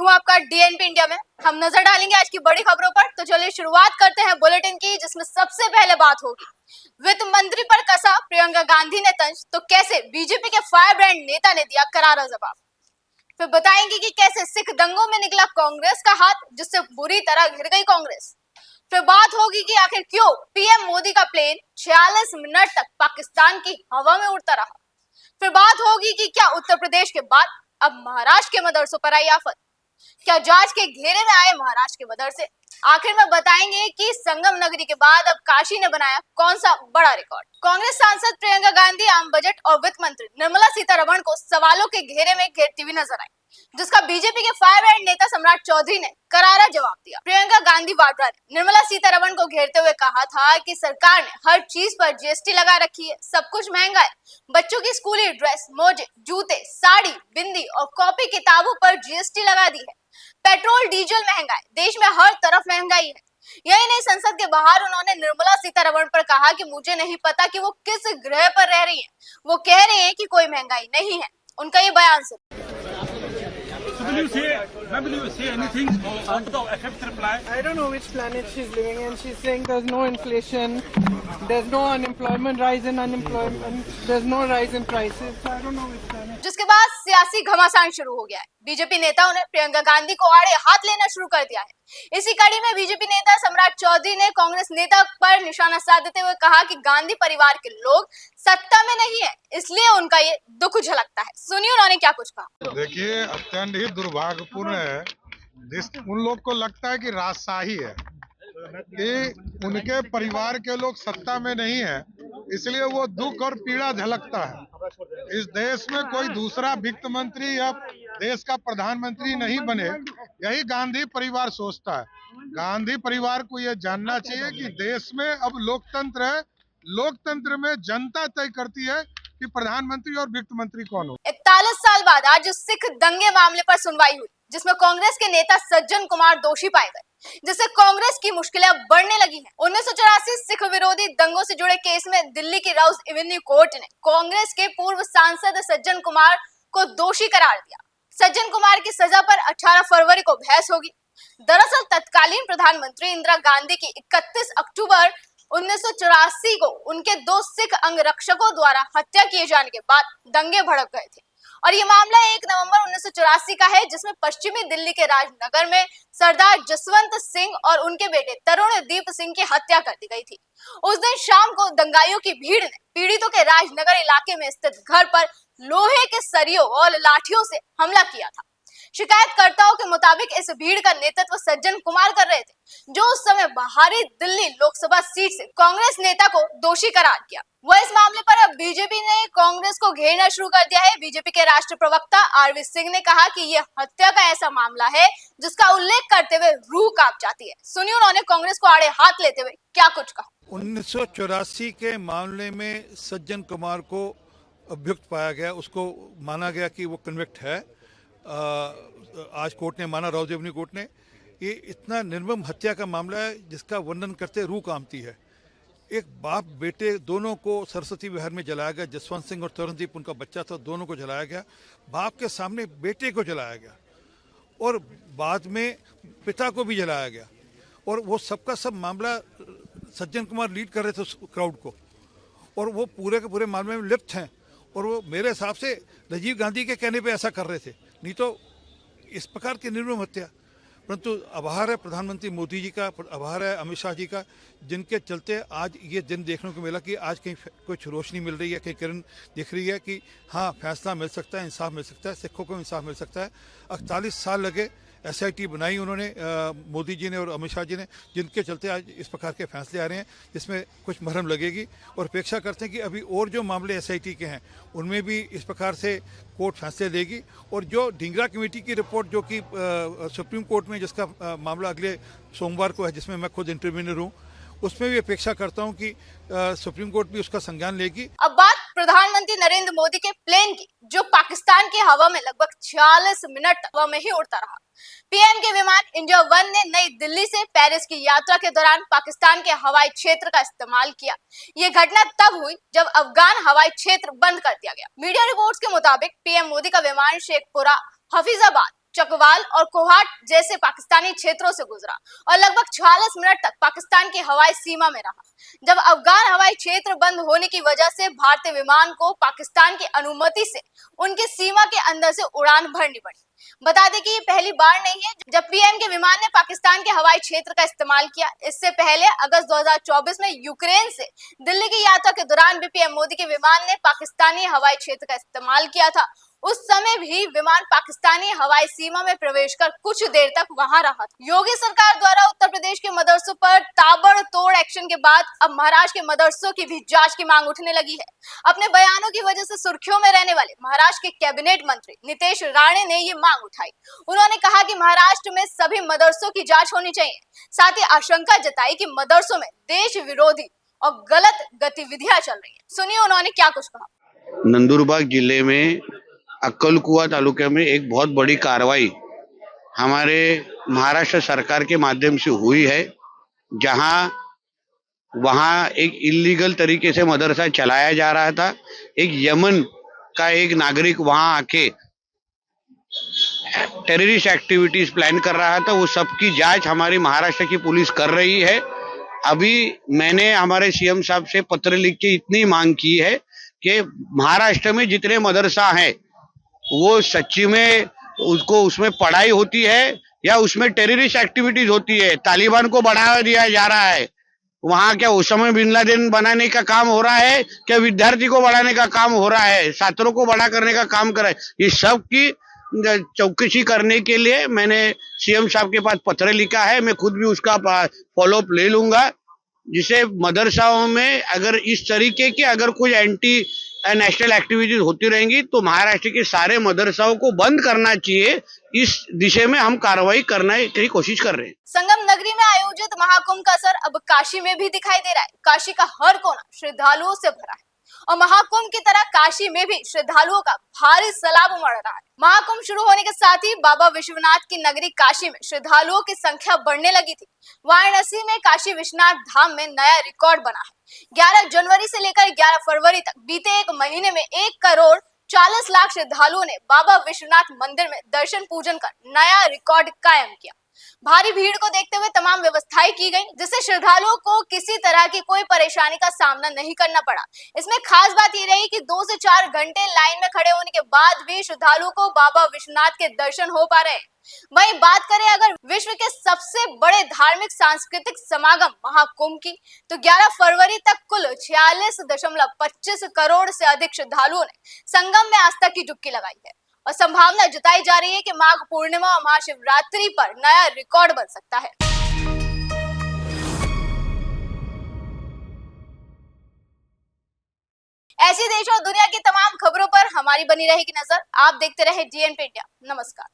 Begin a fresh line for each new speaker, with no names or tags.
हूँ आपका DNP India में। हम नजर डालेंगे आज की बड़ी खबरों पर। तो चलिए शुरुआत करते हैं बुलेटिन की, जिसमें सबसे पहले बात होगी वित्त मंत्री पर कसा प्रियंका गांधी ने तंज, तो कैसे बीजेपी के फायर ब्रांड नेता ने दिया करारा जवाब। फिर बताएंगे कि कैसे सिख दंगों में निकला कांग्रेस का हाथ, जिससे बुरी तरह घिर गई कांग्रेस। फिर बात होगी कि आखिर क्यों पीएम मोदी का प्लेन 46 मिनट तक पाकिस्तान की हवा में उड़ता रहा। फिर बात होगी कि क्या उत्तर प्रदेश के बाद अब महाराष्ट्र के मदरसों पर आई आफत, क्या जांच के घेरे में आए महाराष्ट्र के मदरसे। आखिर में बताएंगे कि संगम नगरी के बाद अब काशी ने बनाया कौन सा बड़ा रिकॉर्ड। कांग्रेस सांसद प्रियंका गांधी आम बजट और वित्त मंत्री निर्मला सीतारमण को सवालों के घेरे में घेरती हुई नजर आई, जिसका बीजेपी के फायर ब्रांड नेता सम्राट चौधरी ने करारा जवाब दिया। प्रियंका गांधी वाड्रा ने निर्मला सीतारमण को घेरते हुए कहा था कि सरकार ने हर चीज पर जीएसटी लगा रखी है, सब कुछ महंगा है, बच्चों की स्कूली ड्रेस, मोजे, जूते, साड़ी, बिंदी और कॉपी किताबों पर जीएसटी लगा दी है, पेट्रोल डीजल महंगा है, देश में हर तरफ महंगाई है। यही नहीं, संसद के बाहर उन्होंने निर्मला सीतारमण पर कहा कि मुझे नहीं पता कि वो किस ग्रह पर रह रही है, वो कह रही है कि कोई महंगाई नहीं है। उनका ये बयान सुनो।
So will you say anything on the effect reply?
I don't know which planet she's living in. She's saying there's no inflation, there's no unemployment, rise in unemployment, there's no rise in prices. So I don't know which planet.
जिसके बाद सियासी घमासान शुरू हो गया है। BJP नेताओं ने प्रियंका गांधी को आड़े हाथ लेना शुरू कर दिया है। इसी कड़ी में बीजेपी नेता सम्राट चौधरी ने कांग्रेस नेता पर निशाना साधते हुए कहा कि गांधी परिवार के लोग सत्ता में नहीं है, इसलिए उनका ये दुख झलकता है। सुनिए उन्होंने क्या कुछ कहा।
देखिए, अत्यंत ही दुर्भाग्यपूर्ण है। उन लोग को लगता है कि राजशाही है, कि उनके परिवार के लोग सत्ता में नहीं है, इसलिए वो दुख और पीड़ा झलकता है। इस देश में कोई दूसरा वित्त मंत्री या देश का प्रधानमंत्री नहीं बने, यही गांधी परिवार सोचता है। गांधी परिवार को यह जानना चाहिए कि देश में अब लोकतंत्र है, लोकतंत्र में जनता तय करती है कि प्रधानमंत्री और वित्त मंत्री कौन हो। 41
साल बाद आज सिख दंगे मामले पर सुनवाई हुई, जिसमें कांग्रेस के नेता सज्जन कुमार दोषी पाए गए, जिससे कांग्रेस की मुश्किलें बढ़ने लगी हैं। 1984 सिख विरोधी दंगों से जुड़े केस में दिल्ली की राउस एवेन्यू कोर्ट ने कांग्रेस के पूर्व सांसद सज्जन कुमार को दोषी करार दिया। सज्जन कुमार की सजा पर 18 फरवरी को बहस होगी। दरअसल तत्कालीन प्रधानमंत्री इंदिरा गांधी की 31 अक्टूबर 1984 को उनके 2 सिख अंगरक्षकों द्वारा हत्या किए जाने के बाद दंगे भड़क गए थे, और ये मामला 1 नवंबर 1984 का है, जिसमें पश्चिमी दिल्ली के राजनगर में सरदार जसवंत सिंह और उनके बेटे तरुणदीप सिंह की हत्या कर दी गई थी। उस दिन शाम को दंगाइयों की भीड़ ने पीड़ितों के राजनगर इलाके में स्थित घर पर लोहे के सरियों और लाठियों से हमला किया था। शिकायतकर्ताओं के मुताबिक इस भीड़ का नेतृत्व सज्जन कुमार कर रहे थे, जो उस समय बाहरी दिल्ली लोकसभा सीट से कांग्रेस नेता को दोषी करार किया। वह इस मामले पर अब बीजेपी ने कांग्रेस को घेरना शुरू कर दिया है। बीजेपी के राष्ट्रीय प्रवक्ता आरवी सिंह ने कहा कि यह हत्या का ऐसा मामला है जिसका उल्लेख करते हुए रूह कांप जाती है। सुनिए उन्होंने कांग्रेस को आड़े हाथ लेते हुए क्या कुछ कहा।
1984 के मामले में सज्जन कुमार को अभियुक्त पाया गया, उसको माना गया कि वो कन्विक्ट है। आज कोर्ट ने माना, राउस एवेन्यू कोर्ट ने। ये इतना निर्मम हत्या का मामला है जिसका वर्णन करते रूह कांपती है। एक बाप बेटे दोनों को सरस्वती विहार में जलाया गया। जसवंत सिंह और तरुणदीप उनका बच्चा था, दोनों को जलाया गया। बाप के सामने बेटे को जलाया गया और बाद में पिता को भी जलाया गया, और वो सबका सब मामला सज्जन कुमार लीड कर रहे थे उस क्राउड को, और वो पूरे के पूरे मामले में लिप्त हैं। और वो मेरे हिसाब से राजीव गांधी के कहने पे ऐसा कर रहे थे, नहीं तो इस प्रकार की निर्मम हत्या। परंतु आभार है प्रधानमंत्री मोदी जी का, आभार है अमित शाह जी का, जिनके चलते आज ये दिन देखने को मिला कि आज कहीं कुछ रोशनी मिल रही है, कहीं किरण दिख रही है कि हाँ, फैसला मिल सकता है, इंसाफ मिल सकता है, सिखों को इंसाफ मिल सकता है। 48 साल लगे, SIT बनाई उन्होंने, मोदी जी ने और अमित शाह जी ने, जिनके चलते आज इस प्रकार के फैसले आ रहे हैं जिसमें कुछ मरहम लगेगी। और अपेक्षा करते हैं कि अभी और जो मामले SIT के हैं उनमें भी इस प्रकार से कोर्ट फैसले लेगी। और जो ढींगरा कमेटी की रिपोर्ट जो कि सुप्रीम कोर्ट में, जिसका मामला अगले सोमवार को है, जिसमें मैं खुद इंटरव्यूनर हूँ, उसमें भी अपेक्षा करता हूं कि सुप्रीम कोर्ट भी उसका संज्ञान लेगी।
अब बात प्रधानमंत्री नरेंद्र मोदी के प्लेन की, जो पाकिस्तान की हवा में लगभग 46 मिनट हवा में ही उड़ता रहा। पीएम के विमान इंडिया 1 ने नई दिल्ली से पेरिस की यात्रा के दौरान पाकिस्तान के हवाई क्षेत्र का इस्तेमाल किया। ये घटना तब हुई जब अफगान हवाई क्षेत्र बंद कर दिया गया। मीडिया रिपोर्ट्स के मुताबिक पीएम मोदी का विमान शेखपुरा, हफीजाबाद, चकवाल और कोहाट जैसे पाकिस्तानी क्षेत्रों से गुजरा और लगभग 46 मिनट तक पाकिस्तान की हवाई सीमा में रहा। जब अफगान हवाई क्षेत्र बंद होने की वजह से भारतीय विमान को पाकिस्तान की अनुमति से उनकी सीमा के अंदर से उड़ान भरनी पड़ी। बता दें कि ये पहली बार नहीं है जब पीएम के विमान ने पाकिस्तान के हवाई क्षेत्र का इस्तेमाल किया। इससे पहले अगस्त 2024 में यूक्रेन से दिल्ली की यात्रा के दौरान भी पीएम मोदी के विमान ने पाकिस्तानी हवाई क्षेत्र का इस्तेमाल किया था। उस समय भी विमान पाकिस्तानी हवाई सीमा में प्रवेश कर कुछ देर तक वहां रहा था। योगी सरकार द्वारा उत्तर प्रदेश के मदरसों पर ताबड़तोड़ एक्शन के बाद अब महाराष्ट्र के मदरसों की भी जांच की मांग उठने लगी है। अपने बयानों की वजह से सुर्खियों में रहने वाले महाराष्ट्र के कैबिनेट मंत्री नितेश राणे ने ये मांग उठाई। उन्होंने कहा कि महाराष्ट्र में सभी मदरसों की जांच होनी चाहिए। साथ ही आशंका जताई कि मदरसों में देश विरोधी और गलत गतिविधियां चल रही है। सुनिए उन्होंने क्या कुछ कहा।
नंदुरबार जिले में अक्कलकुआ तालुके में एक बहुत बड़ी कार्रवाई हमारे महाराष्ट्र सरकार के माध्यम से हुई है, जहां वहां एक इलीगल तरीके से मदरसा चलाया जा रहा था। एक यमन का एक नागरिक वहां आके टेररिस्ट एक्टिविटीज प्लान कर रहा था। वो सबकी जांच हमारी महाराष्ट्र की पुलिस कर रही है। अभी मैंने हमारे सीएम साहब से पत्र लिख के इतनी मांग की है कि महाराष्ट्र में जितने मदरसा हैं वो सच्ची में उसको उसमें पढ़ाई होती है या उसमें टेररिस्ट एक्टिविटीज होती है, तालिबान को बढ़ावा दिया जा रहा है। वहां क्या उसामा बिन लादेन बनाने का काम हो रहा है, क्या विद्यार्थी को बढ़ाने का काम हो रहा है, छात्रों को बड़ा करने का काम कर रहा है। ये सब की चौकसी करने के लिए मैंने सीएम साहब के पास पत्र लिखा है। मैं खुद भी उसका फॉलोअप ले लूंगा, जिसे मदरसाओं में अगर इस तरीके की अगर कोई एंटी नेशनल एक्टिविटीज होती रहेंगी तो महाराष्ट्र के सारे मदरसाओं को बंद करना चाहिए। इस दिशा में हम कार्रवाई करने की कोशिश कर रहे हैं।
संगम नगरी में आयोजित महाकुंभ का असर अब काशी में भी दिखाई दे रहा है। काशी का हर कोना श्रद्धालुओं से भरा है और महाकुंभ की तरह काशी में भी श्रद्धालुओं का भारी सैलाब उमड़ रहा है। महाकुंभ शुरू होने के साथ ही बाबा विश्वनाथ की नगरी काशी में श्रद्धालुओं की संख्या बढ़ने लगी थी। वाराणसी में काशी विश्वनाथ धाम में नया रिकॉर्ड बना है। 11 जनवरी से लेकर 11 फरवरी तक बीते एक महीने में 1,40,00,000 श्रद्धालुओं ने बाबा विश्वनाथ मंदिर में दर्शन पूजन कर नया रिकॉर्ड कायम किया। भारी भीड़ को देखते हुए तमाम व्यवस्थाएं की गई, जिससे श्रद्धालुओं को किसी तरह की कोई परेशानी का सामना नहीं करना पड़ा। इसमें खास बात ये रही कि 2 से 4 घंटे लाइन में खड़े होने के बाद भी श्रद्धालुओं को बाबा विश्वनाथ के दर्शन हो पा रहे हैं। वहीं बात करें अगर विश्व के सबसे बड़े धार्मिक सांस्कृतिक समागम महाकुंभ की, तो 11 फरवरी तक कुल 46.25 करोड़ से अधिक श्रद्धालुओं ने संगम में आस्था की डुबकी लगाई है और संभावना जताई जा रही है कि माघ पूर्णिमा और महाशिवरात्रि पर नया रिकॉर्ड बन सकता है। ऐसी देश और दुनिया की तमाम खबरों पर हमारी बनी रहेगी नजर। आप देखते रहे DNP इंडिया। नमस्कार।